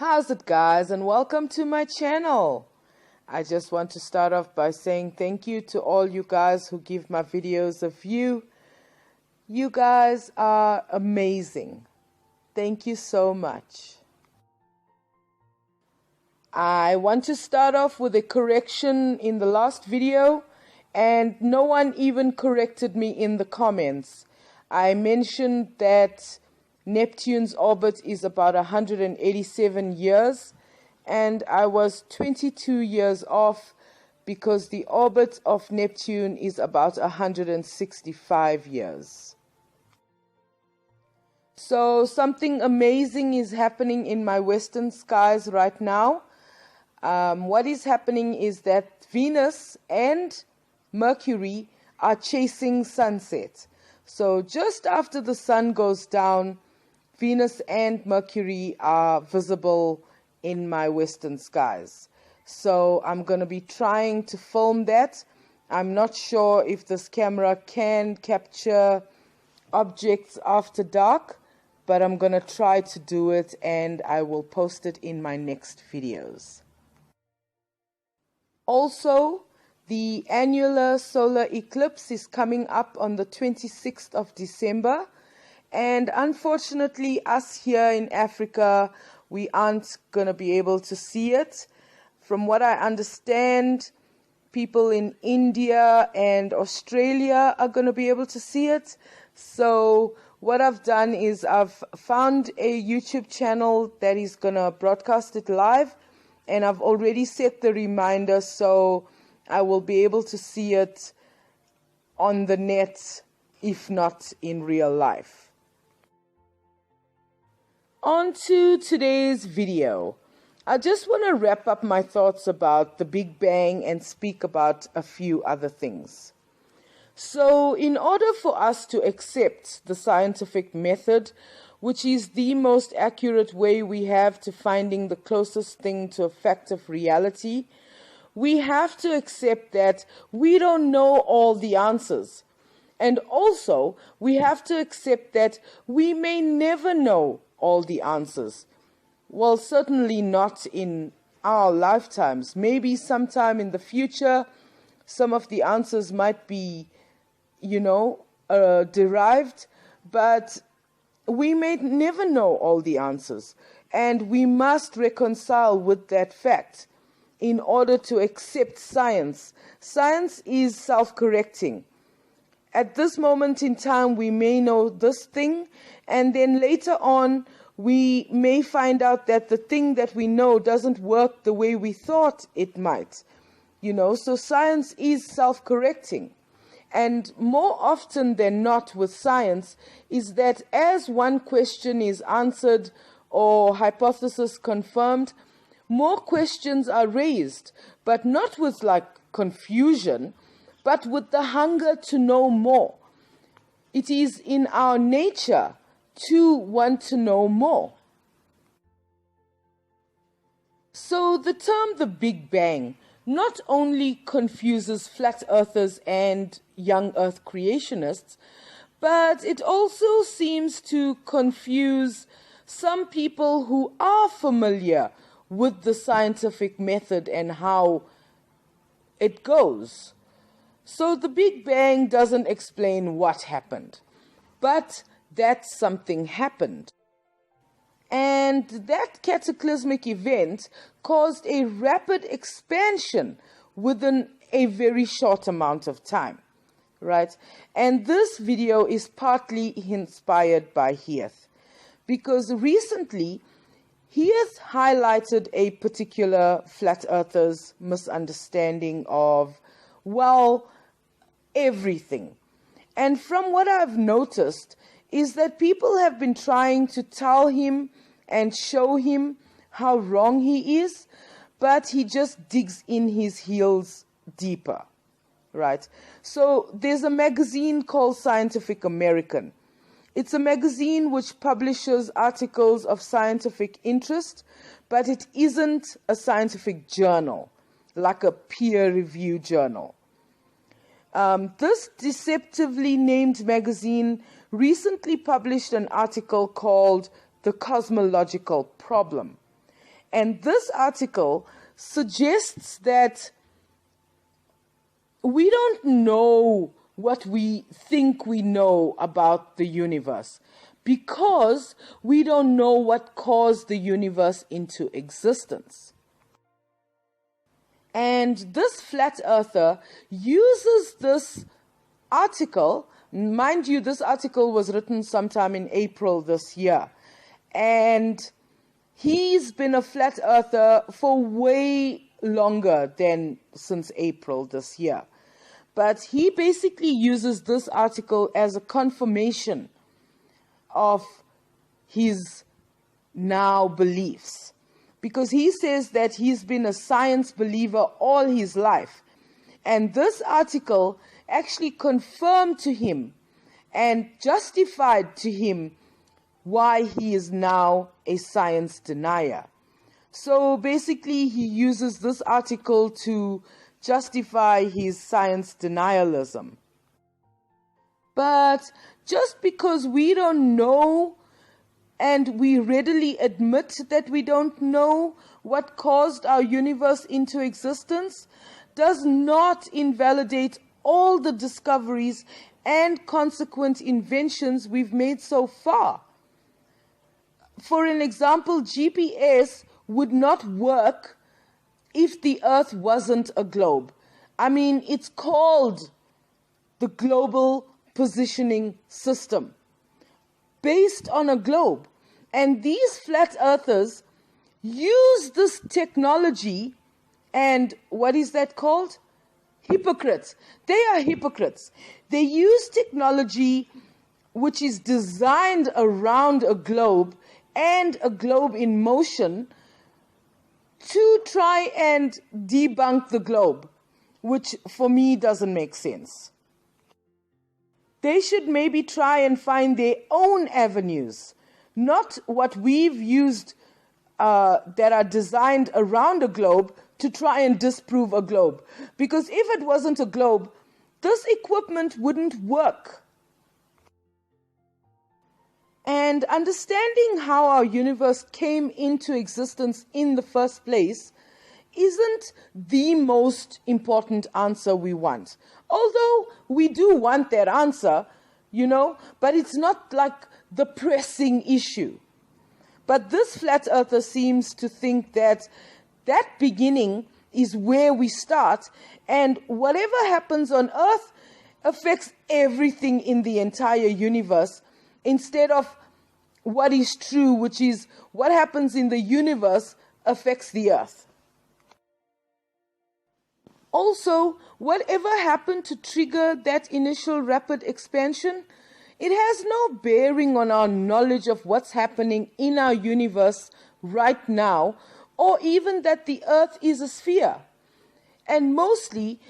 How's it, guys, and welcome to my channel. I just want to start off by saying thank you to all you guys who give my videos a view. You guys are amazing. Thank you so much. I want to start off with a correction in the last video, and no one even corrected me in the comments. I mentioned that Neptune's orbit is about 187 years, and I was 22 years off because the orbit of Neptune is about 165 years. So something amazing is happening in my western skies right now. What is happening is that Venus and Mercury are chasing sunset. So just after the sun goes down, Venus and Mercury are visible in my western skies. So I'm going to be trying to film that. I'm not sure if this camera can capture objects after dark, but I'm going to try to do it, and I will post it in my next videos. Also, the annular solar eclipse is coming up on the 26th of December. And unfortunately, us here in Africa, we aren't going to be able to see it. From what I understand, people in India and Australia are going to be able to see it. So what I've done is I've found a YouTube channel that is going to broadcast it live. And I've already set the reminder, so I will be able to see it on the net, if not in real life. On to today's video. I just want to wrap up my thoughts about the Big Bang and speak about a few other things. So, in order for us to accept the scientific method, which is the most accurate way we have to finding the closest thing to a fact of reality, we have to accept that we don't know all the answers. And also, we have to accept that we may never know all the answers. Well, certainly not in our lifetimes. Maybe sometime in the future, some of the answers might be, derived, but we may never know all the answers. And we must reconcile with that fact in order to accept science. Science is self-correcting. At this moment in time, we may know this thing, and then later on, we may find out that the thing that we know doesn't work the way we thought it might. So science is self-correcting. And more often than not with science is that as one question is answered or hypothesis confirmed, more questions are raised, but not with confusion, but with the hunger to know more. It is in our nature to want to know more. So the term the Big Bang not only confuses flat earthers and young earth creationists, but it also seems to confuse some people who are familiar with the scientific method and how it goes. So the Big Bang doesn't explain what happened, but that something happened. And that cataclysmic event caused a rapid expansion within a very short amount of time, right? And this video is partly inspired by Heath, because recently Heath highlighted a particular flat earther's misunderstanding of, everything. And from what I've noticed is that people have been trying to tell him and show him how wrong he is, but he just digs in his heels deeper, right? So there's a magazine called Scientific American. It's a magazine which publishes articles of scientific interest, but it isn't a scientific journal, like a peer-reviewed journal. This deceptively named magazine recently published an article called The Cosmological Problem. And this article suggests that we don't know what we think we know about the universe because we don't know what caused the universe into existence. And this flat earther uses this article. Mind you, this article was written sometime in April this year. And he's been a flat earther for way longer than since April this year. But he basically uses this article as a confirmation of his now beliefs. Because he says that he's been a science believer all his life. And this article actually confirmed to him and justified to him why he is now a science denier. So basically he uses this article to justify his science denialism. But just because we don't know and we readily admit that we don't know what caused our universe into existence does not invalidate all the discoveries and consequent inventions we've made so far. For an example, GPS would not work if the Earth wasn't a globe. I mean, it's called the Global Positioning System, based on a globe. And these flat earthers use this technology, and what is that called? Hypocrites. They are hypocrites. They use technology which is designed around a globe and a globe in motion to try and debunk the globe, which for me doesn't make sense. They should maybe try and find their own avenues, not what we've used that are designed around a globe to try and disprove a globe. Because if it wasn't a globe, this equipment wouldn't work. And understanding how our universe came into existence in the first place isn't the most important answer we want. Although we do want that answer, but it's not like the pressing issue. But this flat earther seems to think that that beginning is where we start, and whatever happens on Earth affects everything in the entire universe, instead of what is true, which is what happens in the universe affects the Earth. Also, whatever happened to trigger that initial rapid expansion, it has no bearing on our knowledge of what's happening in our universe right now, or even that the Earth is a sphere. And mostly,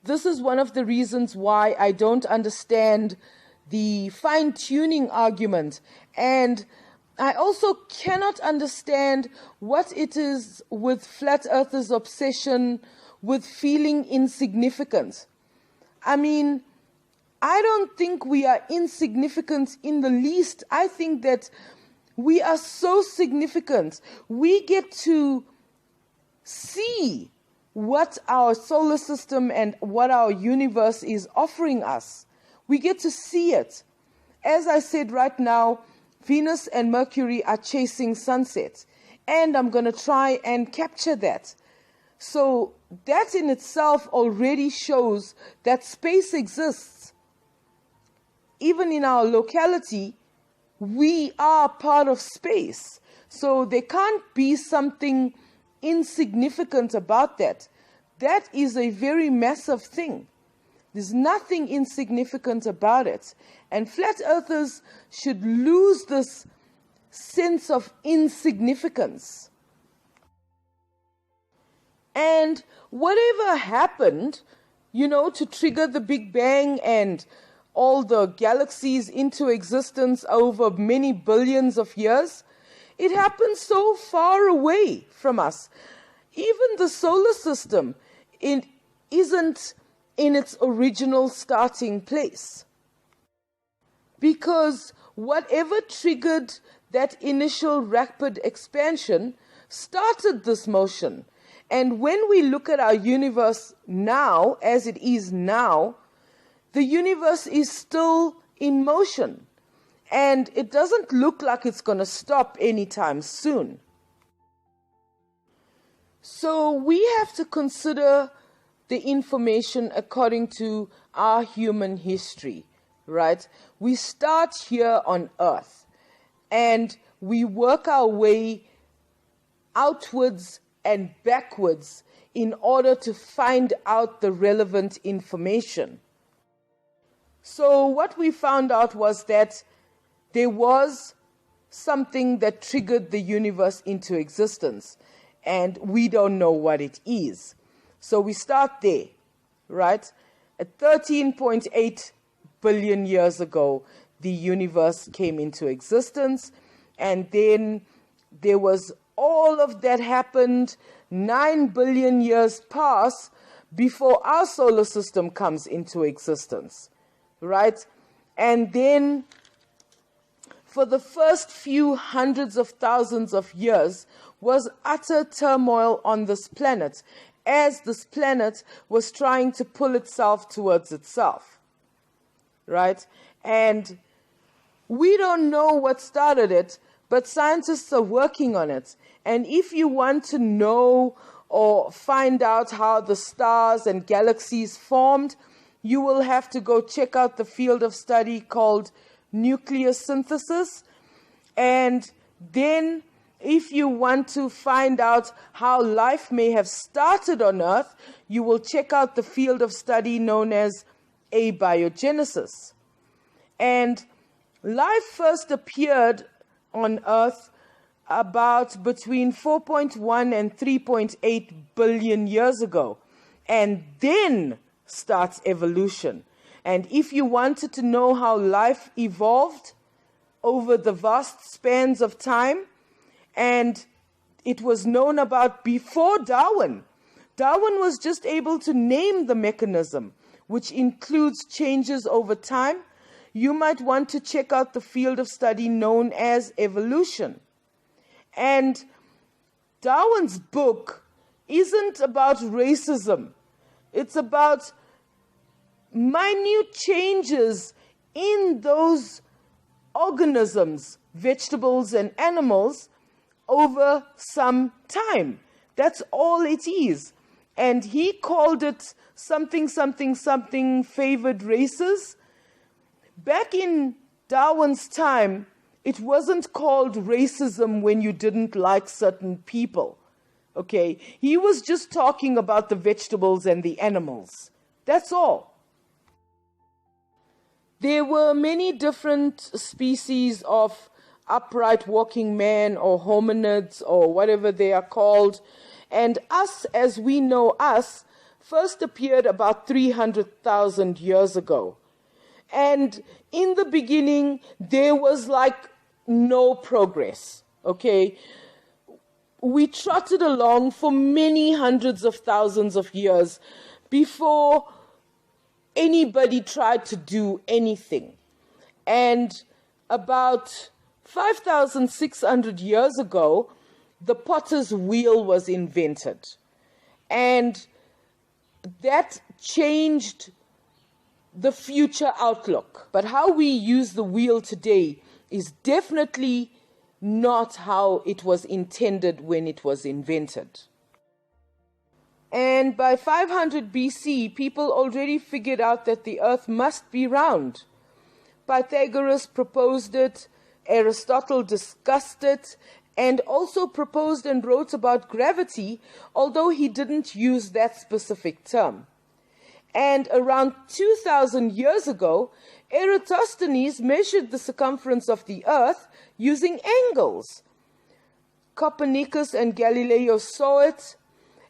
this is one of the reasons why I don't understand the fine-tuning argument. And I also cannot understand what it is with flat earthers' obsession with feeling insignificant. I mean, I don't think we are insignificant in the least. I think that we are so significant. We get to see what our solar system and what our universe is offering us. We get to see it. As I said right now, Venus and Mercury are chasing sunset, and I'm going to try and capture that. So that in itself already shows that space exists. Even in our locality, we are part of space. So there can't be something insignificant about that. That is a very massive thing. There's nothing insignificant about it. And flat earthers should lose this sense of insignificance. And whatever happened, to trigger the Big Bang and all the galaxies into existence over many billions of years, it happened so far away from us. Even the solar system isn't in its original starting place. Because whatever triggered that initial rapid expansion started this motion. And when we look at our universe now, as it is now, the universe is still in motion. And it doesn't look like it's going to stop anytime soon. So we have to consider the information according to our human history, right? We start here on Earth and we work our way outwards and backwards in order to find out the relevant information. So what we found out was that there was something that triggered the universe into existence, and we don't know what it is. So we start there, right? At 13.8 billion years ago, the universe came into existence, and then there was all of that happened. 9 billion years pass before our solar system comes into existence, right? And then for the first few hundreds of thousands of years was utter turmoil on this planet, as this planet was trying to pull itself towards itself, right? And we don't know what started it, but scientists are working on it. And if you want to know or find out how the stars and galaxies formed, you will have to go check out the field of study called nucleosynthesis. And then if you want to find out how life may have started on Earth, you will check out the field of study known as abiogenesis. And life first appeared on Earth about between 4.1 and 3.8 billion years ago. And then starts evolution. And if you wanted to know how life evolved over the vast spans of time, and it was known about before Darwin. Darwin was just able to name the mechanism, which includes changes over time. You might want to check out the field of study known as evolution. And Darwin's book isn't about racism. It's about minute changes in those organisms, vegetables and animals, over some time. That's all it is. And he called it something, something, something favored races. Back in Darwin's time, it wasn't called racism when you didn't like certain people. Okay? He was just talking about the vegetables and the animals. That's all. There were many different species of upright walking man or hominids or whatever they are called. And us, as we know us, first appeared about 300,000 years ago. And in the beginning, there was like no progress, okay? We trotted along for many hundreds of thousands of years before anybody tried to do anything. And about 5,600 years ago, the potter's wheel was invented. And that changed the future outlook. But how we use the wheel today is definitely not how it was intended when it was invented. And by 500 BC, people already figured out that the earth must be round. Pythagoras proposed it, Aristotle discussed it, and also proposed and wrote about gravity, although he didn't use that specific term. And around 2,000 years ago, Eratosthenes measured the circumference of the earth using angles. Copernicus and Galileo saw it,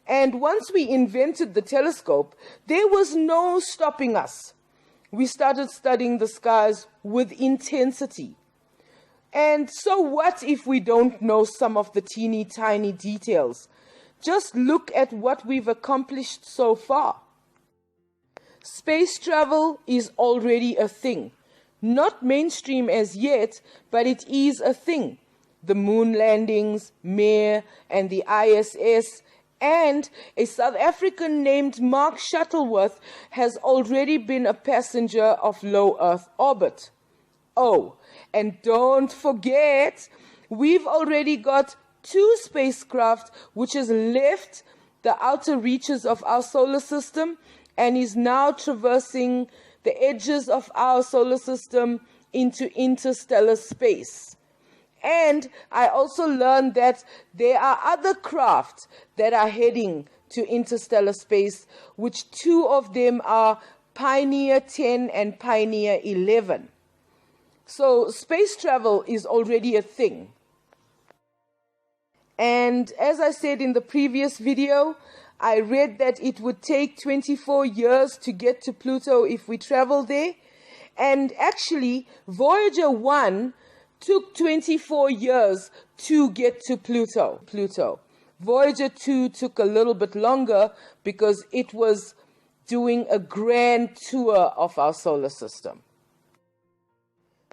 and once we invented the telescope, there was no stopping us. We started studying the skies with intensity. And so what if we don't know some of the teeny tiny details? Just look at what we've accomplished so far. Space travel is already a thing. Not mainstream as yet, but it is a thing. the moon landings, Mir, and the ISS, and a South African named Mark Shuttleworth has already been a passenger of low Earth orbit. Oh, and don't forget, we've already got 2 spacecraft which has left the outer reaches of our solar system and is now traversing the edges of our solar system into interstellar space. And I also learned that there are other craft that are heading to interstellar space, which 2 of them are Pioneer 10 and Pioneer 11. So space travel is already a thing. And as I said in the previous video, I read that it would take 24 years to get to Pluto if we travel there. And actually, Voyager 1 took 24 years to get to Pluto. Voyager 2 took a little bit longer because it was doing a grand tour of our solar system.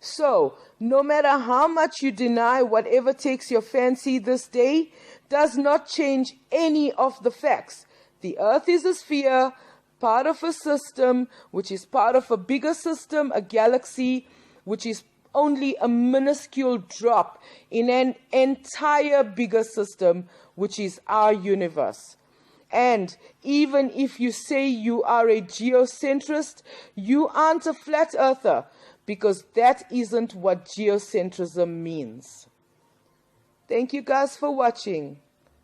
So, no matter how much you deny whatever takes your fancy this day, does not change any of the facts. The Earth is a sphere, part of a system, which is part of a bigger system, a galaxy, which is only a minuscule drop in an entire bigger system, which is our universe. And even if you say you are a geocentrist, you aren't a flat earther, because that isn't what geocentrism means. Thank you guys for watching.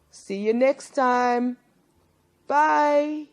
See you next time. Bye.